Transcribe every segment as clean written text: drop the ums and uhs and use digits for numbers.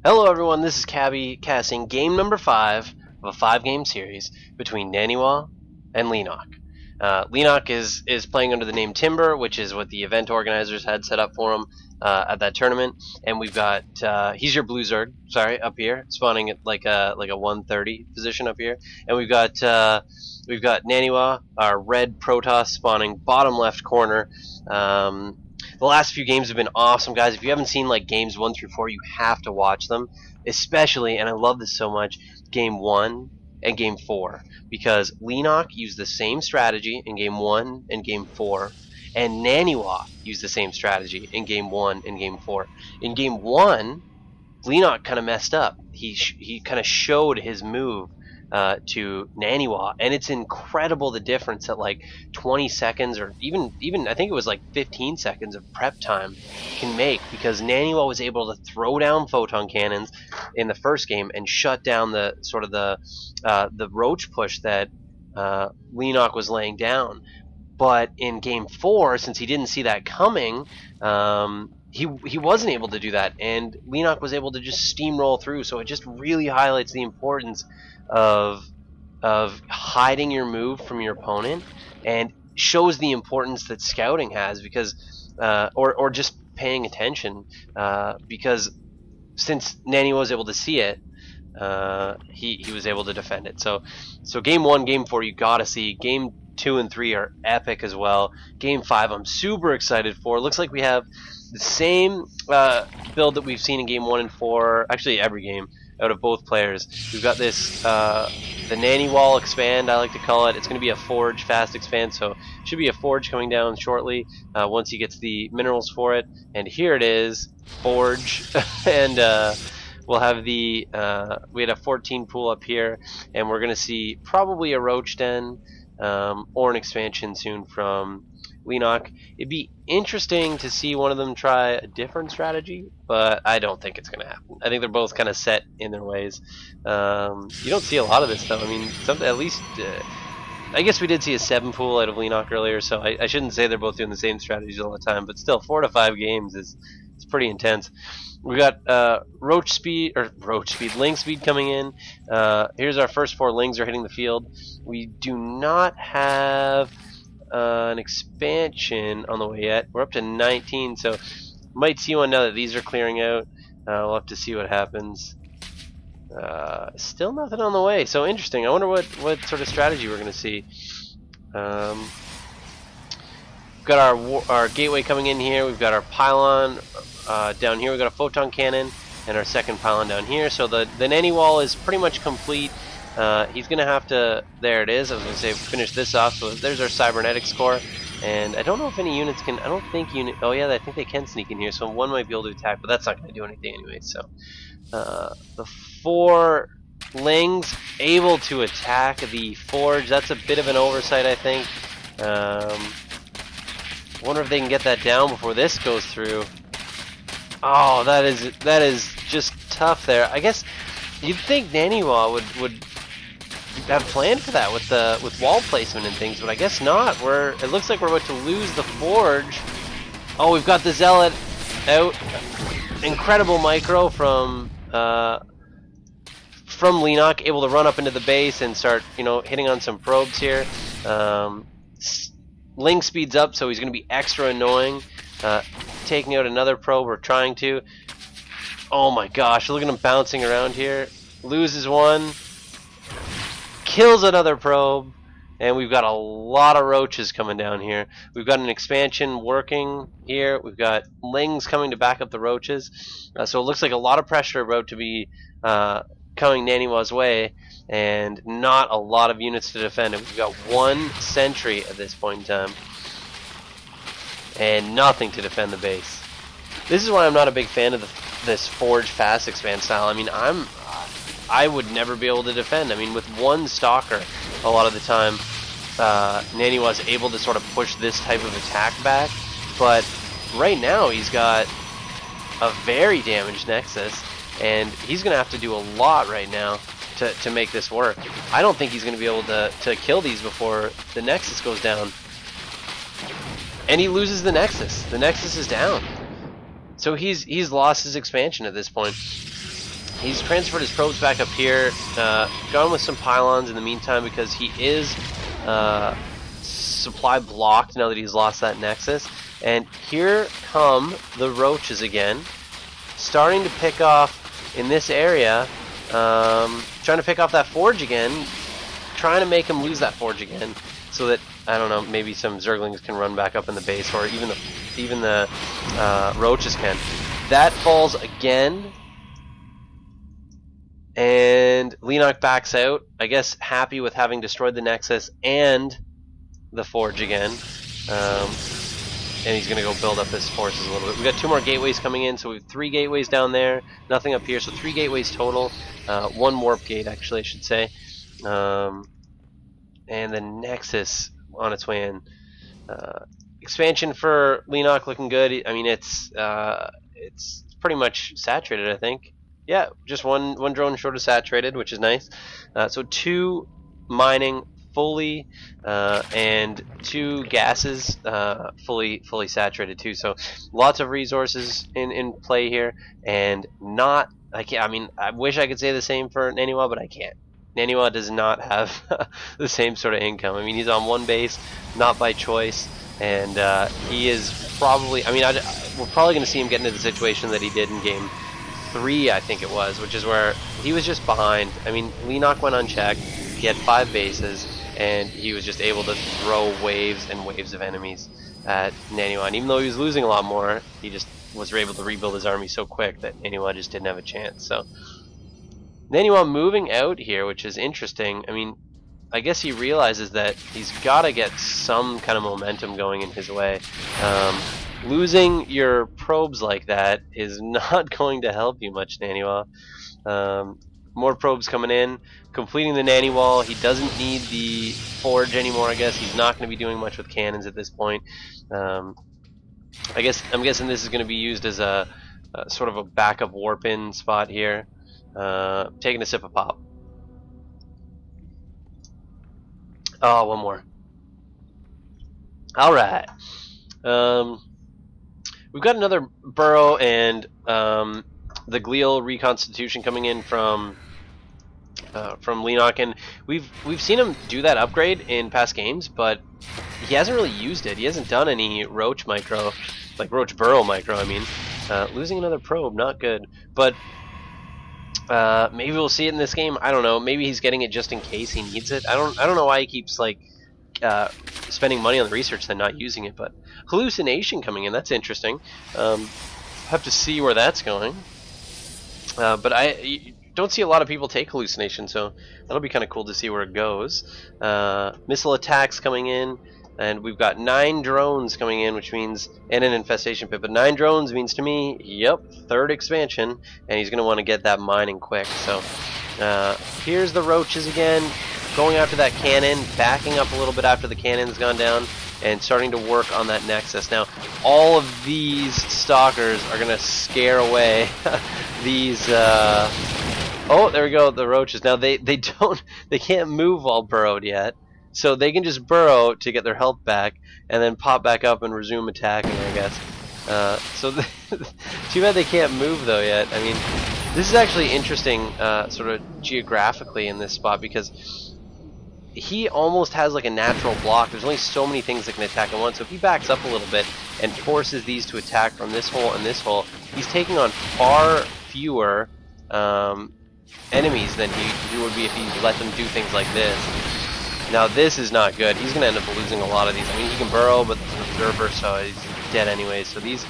Hello everyone, this is Cabby casting game number 5 of a 5-game series between Naniwa and Leenock. Leenock is playing under the name Timber, which is what the event organizers had set up for him at that tournament. And we've got he's your blue Zerg, sorry, up here, spawning at like a 130 position up here. And we've got Naniwa, our red Protoss, spawning bottom left corner. The last few games have been awesome, guys. If you haven't seen like games 1 through 4, you have to watch them, especially, and I love this so much, game 1 and game 4, because Leenock used the same strategy in game 1 and game 4, and Naniwa used the same strategy in game 1 and game 4. In game 1, Leenock kind of messed up. He kind of showed his move to Naniwa, and it's incredible the difference that like 20 seconds or even I think it was like 15 seconds of prep time can make, because Naniwa was able to throw down photon cannons in the first game and shut down the sort of the roach push that Leenock was laying down. But in game 4, since he didn't see that coming, he wasn't able to do that, and Leenock was able to just steamroll through. So it just really highlights the importance of hiding your move from your opponent, and shows the importance that scouting has, because or just paying attention, because since Nani was able to see it, he was able to defend it. So game 1, game 4 you gotta see. Game 2 and 3 are epic as well. Game 5 I'm super excited for. Looks like we have the same build that we've seen in game 1 and 4, actually every game out of both players. We've got this the Nanny Wall expand, I like to call it. It's going to be a forge fast expand, so should be a forge coming down shortly once he gets the minerals for it. And here it is, forge. And we'll have the we had a 14 pool up here, and we're going to see probably a roach den or an expansion soon from Leenock. It'd be interesting to see one of them try a different strategy, but I don't think it's going to happen. I think they're both kind of set in their ways. You don't see a lot of this stuff. I mean, at least I guess we did see a 7 pool out of Leenock earlier, so I shouldn't say they're both doing the same strategies all the time, but still 4 to 5 games is pretty intense. We got link speed coming in. Here's our first 4 lings are hitting the field. We do not have an expansion on the way yet. We're up to 19, so might see one now that these are clearing out. We'll have to see what happens. Still nothing on the way, so interesting. I wonder what sort of strategy we're going to see. We've got our gateway coming in here. We've got our pylon down here. We've got a photon cannon and our second pylon down here. So the nanny wall is pretty much complete. He's going to have to, there it is, I was going to say finish this off. So there's our cybernetics core, and I don't know if any units can, I don't think oh yeah, I think they can sneak in here, so one might be able to attack, but that's not going to do anything anyway. So the 4 lings able to attack the forge. That's a bit of an oversight, I think. Wonder if they can get that down before this goes through. Oh, that is just tough there. I guess you'd think Naniwa would have planned for that with wall placement and things, but I guess not. It looks like we're about to lose the forge. Oh, we've got the zealot out. Incredible micro from Leenock, able to run up into the base and start, hitting on some probes here. Ling speeds up, so he's going to be extra annoying. Taking out another probe, or trying to. Oh my gosh, look at him bouncing around here. Loses one. Kills another probe. And we've got a lot of roaches coming down here. We've got an expansion working here. We've got lings coming to back up the roaches. So it looks like a lot of pressure about to be coming Naniwa's way, and not a lot of units to defend it. We've got 1 sentry at this point in time, and nothing to defend the base. This is why I'm not a big fan of this forge fast expand style. I mean, I would never be able to defend. I mean, with 1 stalker, a lot of the time, Nani was able to sort of push this type of attack back. But right now, he's got a very damaged Nexus, and he's going to have to do a lot right now to make this work. I don't think he's going to be able to kill these before the Nexus goes down. And he loses the Nexus. The Nexus is down. So he's lost his expansion at this point. He's transferred his probes back up here, gone with some pylons in the meantime because he is supply blocked now that he's lost that nexus. And here come the roaches again, starting to pick off in this area, trying to pick off that forge again, trying to make him lose that forge again, so that, I don't know, maybe some zerglings can run back up in the base, or even the roaches can. That falls again, and Leenock backs out, I guess happy with having destroyed the nexus and the forge again. And he's going to go build up his forces a little bit. We've got 2 more gateways coming in, so we have 3 gateways down there, nothing up here, so 3 gateways total. 1 warp gate, actually, I should say. And the nexus on its way in. Expansion for Leenock looking good. I mean, it's pretty much saturated, I think. Yeah, just one drone short of saturated, which is nice. So 2 mining fully, and 2 gases fully saturated too. So lots of resources in play here, and not. I mean, I wish I could say the same for Naniwa, but I can't. Naniwa does not have the same sort of income. I mean, he's on 1 base, not by choice, and he is probably. I mean, we're probably going to see him get into the situation that he did in game 3, I think it was, which is where he was just behind. I mean, Leenock went unchecked. He had 5 bases, and he was just able to throw waves and waves of enemies at Naniwa. And even though he was losing a lot more, he just was able to rebuild his army so quick that Naniwa just didn't have a chance. So Naniwa moving out here, which is interesting. I mean, I guess he realizes that he's got to get some kind of momentum going in his way. Losing your probes like that is not going to help you much, Naniwa. More probes coming in, completing the nanny wall. He doesn't need the forge anymore, I guess. He's not going to be doing much with cannons at this point. I'm guessing this is going to be used as a sort of a backup warp-in spot here. Taking a sip of pop. Oh, 1 more. Alright. We've got another burrow and the glial reconstitution coming in from Leenock, and we've seen him do that upgrade in past games, but he hasn't really used it. He hasn't done any roach micro, like roach burrow micro. I mean, losing another probe, not good. But maybe we'll see it in this game. I don't know. Maybe he's getting it just in case he needs it. I don't know why he keeps like spending money on the research then not using it. But hallucination coming in. That's interesting. Have to see where that's going. But I don't see a lot of people take hallucination, so that'll be kind of cool to see where it goes. Missile attacks coming in, and we've got 9 drones coming in, which means, and an infestation pit, but 9 drones means to me, yep, 3rd expansion, and he's going to want to get that mining quick. So here's the roaches again, going after that cannon, backing up a little bit after the cannon's gone down, and starting to work on that nexus. Now, all of these stalkers are going to scare away these. Oh, there we go, the roaches. Now they can't move while burrowed yet, so they can just burrow to get their health back, and then pop back up and resume attacking, I guess. Too bad they can't move though yet. I mean, this is actually interesting, sort of geographically in this spot, because he almost has like a natural block. There's only so many things that can attack at once. So if he backs up a little bit and forces these to attack from this hole and this hole, he's taking on far fewer enemies than he would be if he let them do things like this. Now this is not good. He's going to end up losing a lot of these. I mean, he can burrow, but there's an observer, so he's dead anyway. So these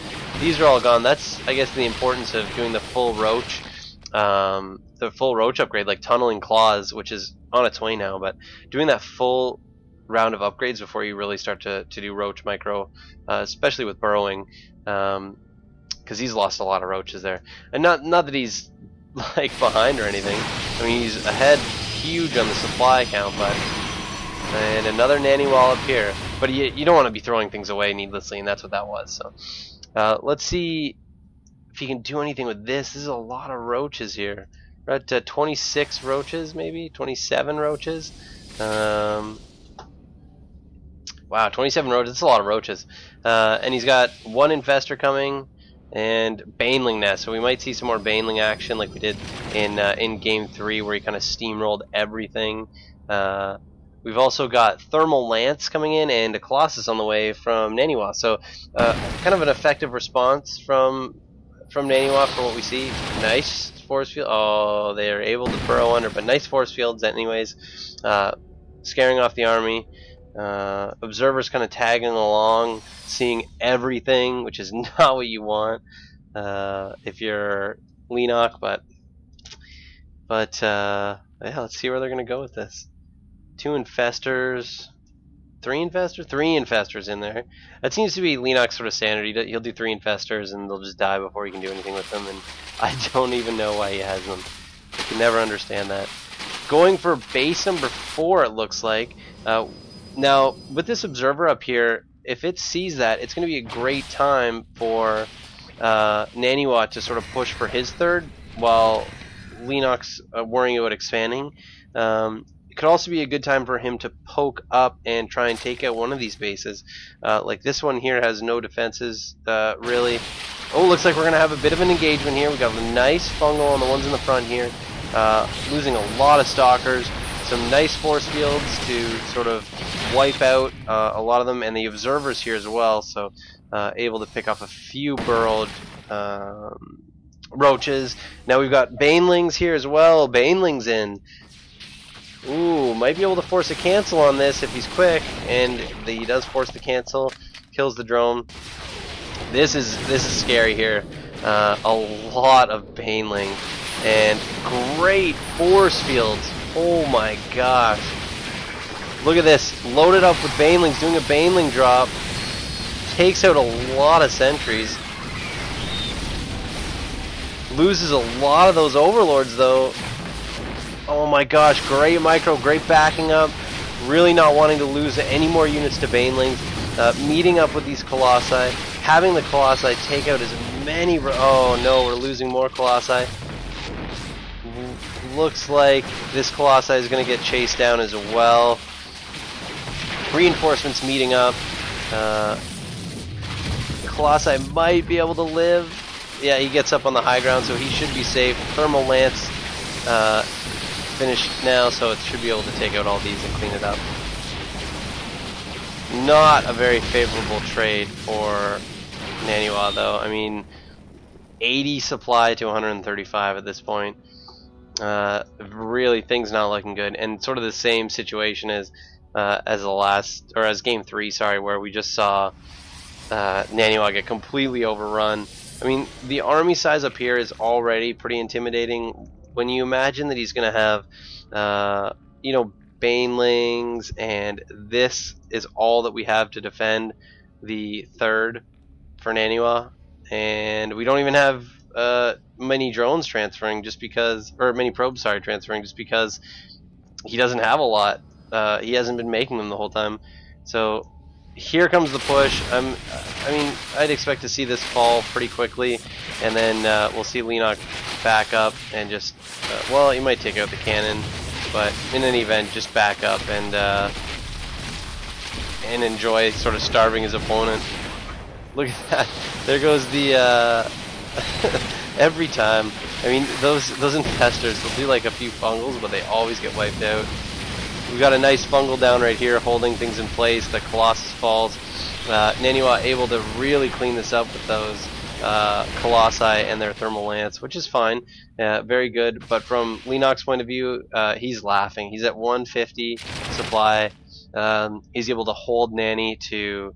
are all gone. That's, I guess, the importance of doing the full roach. The full roach upgrade, like tunneling claws, which is on its way now, but doing that full round of upgrades before you really start to do roach micro, especially with burrowing, because he's lost a lot of roaches there. And not that he's like behind or anything. I mean, he's ahead huge on the supply count, but and another nanny wall up here. But you don't want to be throwing things away needlessly, and that's what that was. So let's see if he can do anything with this. This is a lot of roaches here. We're at 26 roaches, maybe 27 roaches. Wow, 27 roaches. That's a lot of roaches. And he's got 1 infestor coming. and Baneling Nest. So we might see some more Baneling action like we did in Game 3, where he kind of steamrolled everything. We've also got Thermal Lance coming in and a Colossus on the way from Naniwa. So kind of an effective response from Naniwa for what we see. Nice force field. Oh, they're able to burrow under, but nice force fields anyways. Scaring off the army. Observers kind of tagging along, seeing everything, which is not what you want if you're Leenock, but yeah, let's see where they're gonna go with this. 2 infestors, 3 infestors, 3 infestors in there. That seems to be Leenock's sort of standard. He'll do 3 infestors and they'll just die before he can do anything with them, and I don't even know why he has them. I can never understand that. Going for base number 4, it looks like. Now, with this observer up here, if it sees that, it's going to be a great time for Naniwa to sort of push for his 3rd, while Leenock's worrying about expanding. It could also be a good time for him to poke up and try and take out one of these bases. Like this one here has no defenses, really. Oh, looks like we're going to have a bit of an engagement here. We've got a nice fungal on the ones in the front here. Losing a lot of stalkers. Some nice force fields to sort of wipe out a lot of them, and the observers here as well, so able to pick off a few burrowed roaches. Now we've got Banelings here as well. Banelings in. Ooh, might be able to force a cancel on this if he's quick, and he does force the cancel. Kills the drone. This is scary here. A lot of Baneling and great force fields. Oh my gosh. Look at this. Loaded up with Banelings, doing a Baneling drop. Takes out a lot of sentries. Loses a lot of those overlords though. Oh my gosh, great micro, great backing up. Really not wanting to lose any more units to Banelings. Meeting up with these Colossi. Having the Colossi take out as many... Oh no, we're losing more Colossi. Looks like this Colossi is going to get chased down as well. Reinforcements meeting up. Colossi might be able to live. Yeah, he gets up on the high ground, so he should be safe. Thermal Lance finished now, so it should be able to take out all these and clean it up. Not a very favorable trade for Naniwa, though. I mean, 80 supply to 135 at this point. Really, things not looking good, and sort of the same situation as as Game 3, sorry, where we just saw Naniwa get completely overrun. I mean, the army size up here is already pretty intimidating. When you imagine that he's going to have, you know, Banelings, and this is all that we have to defend the 3rd for Naniwa, and we don't even have many drones transferring just because, or many probes, sorry, transferring just because he doesn't have a lot. He hasn't been making them the whole time. So here comes the push. I mean, I'd expect to see this fall pretty quickly, and then we'll see Leenock back up and just, well, he might take out the cannon, but in any event, just back up and enjoy sort of starving his opponent. Look at that. There goes the every time. I mean, those infestors, they'll do like a few fungals, but they always get wiped out. We've got a nice fungal down right here, holding things in place. The Colossus falls. Naniwa able to really clean this up with those Colossi and their Thermal Lance, which is fine. Very good. But from Leenock's point of view, he's laughing. He's at 150 supply. He's able to hold Nani to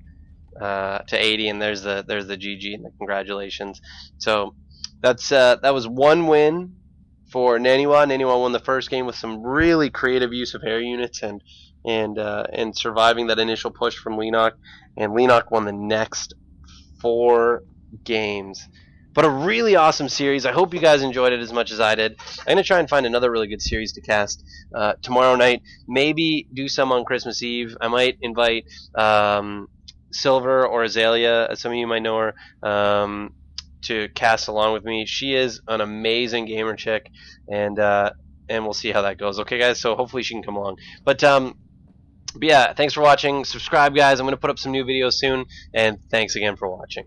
80, and there's the GG and the congratulations. So that was one win for Naniwa. Naniwa won the first game with some really creative use of air units and surviving that initial push from Leenock, and Leenock won the next 4 games. But a really awesome series. I hope you guys enjoyed it as much as I did. I'm going to try and find another really good series to cast tomorrow night. Maybe do some on Christmas Eve. I might invite Silver or Azalea, as some of you might know her, to cast along with me. She is an amazing gamer chick, and we'll see how that goes. Okay, guys, so hopefully she can come along. But yeah, thanks for watching. Subscribe, guys. I'm going to put up some new videos soon, and thanks again for watching.